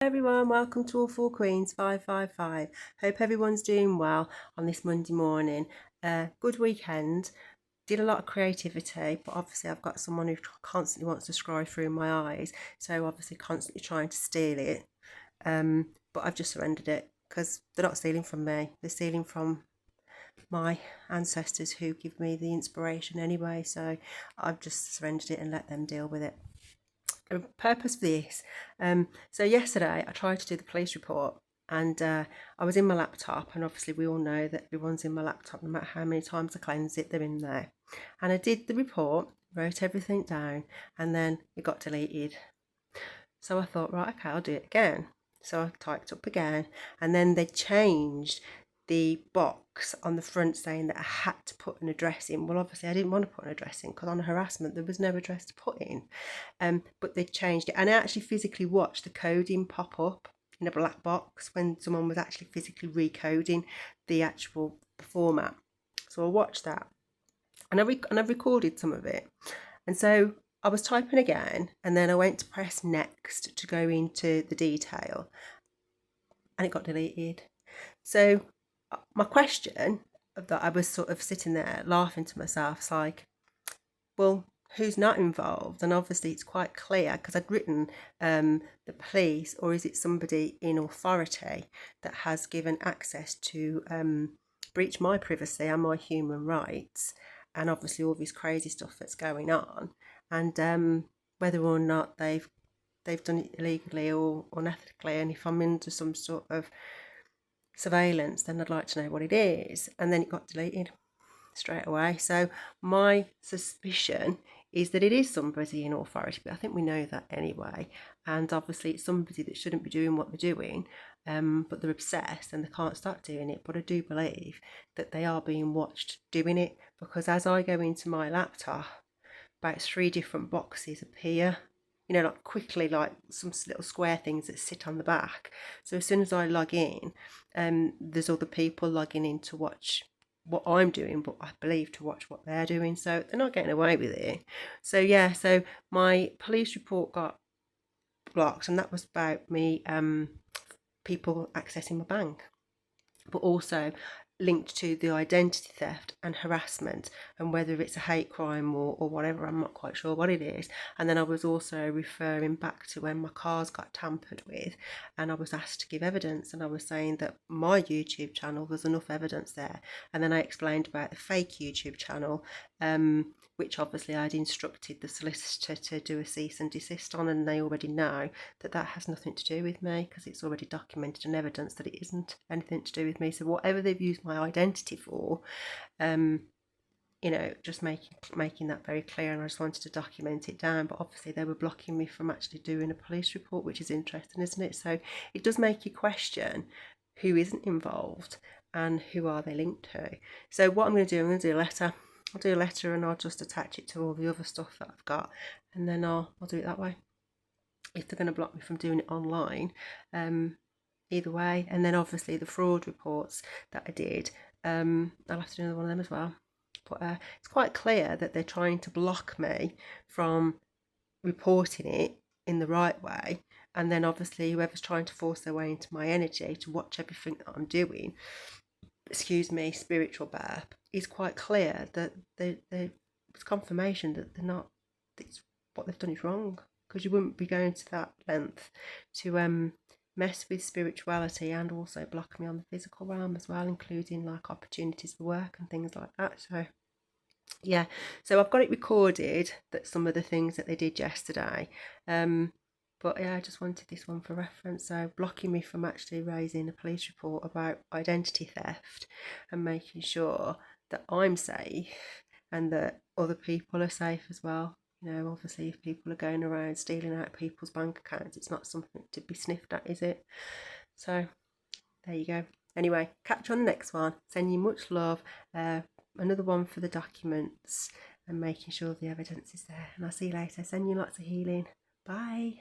Everyone, welcome to All Four Queens 555. Hope everyone's doing well on this Monday morning. Good weekend. Did a lot of creativity, but obviously I've got someone who constantly wants to scry through my eyes, so obviously constantly trying to steal it. But I've just surrendered it because they're not stealing from me, they're stealing from my ancestors who give me the inspiration anyway, so I've just surrendered it and let them deal with it. The purpose for this. So yesterday I tried to do the police report, and I was in my laptop, and obviously we all know that everyone's in my laptop no matter how many times I cleanse it, they're in there. And I did the report, wrote everything down, and then it got deleted. So I thought, right, okay, I'll do it again. So I typed up again, and then they changed the box on the front saying that I had to put an address in. Well, obviously I didn't want to put an address in because on harassment there was no address to put in. But they changed it, and I actually physically watched the coding pop up in a black box when someone was actually physically recoding the actual format. So I watched that, and I recorded some of it, and so I was typing again, and then I went to press next to go into the detail, and it got deleted. So my question that I was sort of sitting there laughing to myself is like, well, who's not involved? And obviously it's quite clear because I'd written the police, or is it somebody in authority that has given access to breach my privacy and my human rights, and obviously all this crazy stuff that's going on, and whether or not they've done it illegally or unethically, and if I'm into some sort of surveillance, then I'd like to know what it is. And then it got deleted straight away. So my suspicion is that it is somebody in authority, but I think we know that anyway. And obviously it's somebody that shouldn't be doing what they're doing, but they're obsessed and they can't stop doing it. But I do believe that they are being watched doing it, because as I go into my laptop, about 3 different boxes appear, like quickly, like some little square things that sit on the back. So as soon as I log in, there's other people logging in to watch what I'm doing, but I believe to watch what they're doing. So they're not getting away with it. So yeah, so my police report got blocked, and that was about me people accessing my bank, but also linked to the identity theft and harassment, and whether it's a hate crime or whatever, I'm not quite sure what it is. And then I was also referring back to when my cars got tampered with, and I was asked to give evidence, and I was saying that my YouTube channel, there's enough evidence there. And then I explained about the fake YouTube channel, which obviously I'd instructed the solicitor to do a cease and desist on, and they already know that that has nothing to do with me because it's already documented and evidence that it isn't anything to do with me. So whatever they've used my identity for, just making that very clear, and I just wanted to document it down. But obviously they were blocking me from actually doing a police report, which is interesting, isn't it? So it does make you question who isn't involved and who are they linked to. So what I'm going to do, I'm going to do a letter. I'll do a letter and I'll just attach it to all the other stuff that I've got, and then I'll do it that way. If they're going to block me from doing it online, either way. And then obviously the fraud reports that I did, I'll have to do another one of them as well. But it's quite clear that they're trying to block me from reporting it in the right way. And then obviously whoever's trying to force their way into my energy to watch everything that I'm doing, excuse me, spiritual burp, is quite clear that it's confirmation that they're not, that what they've done is wrong, because you wouldn't be going to that length to mess with spirituality and also block me on the physical realm as well, including like opportunities for work and things like that. So yeah, so I've got it recorded, that some of the things that they did yesterday, but yeah, I just wanted this one for reference. So blocking me from actually raising a police report about identity theft and making sure that I'm safe and that other people are safe as well. Obviously if people are going around stealing out people's bank accounts, it's not something to be sniffed at, is it? So there you go. Anyway, catch you on the next one. Send you much love. Another one for the documents and making sure the evidence is there. And I'll see you later. Send you lots of healing. Bye.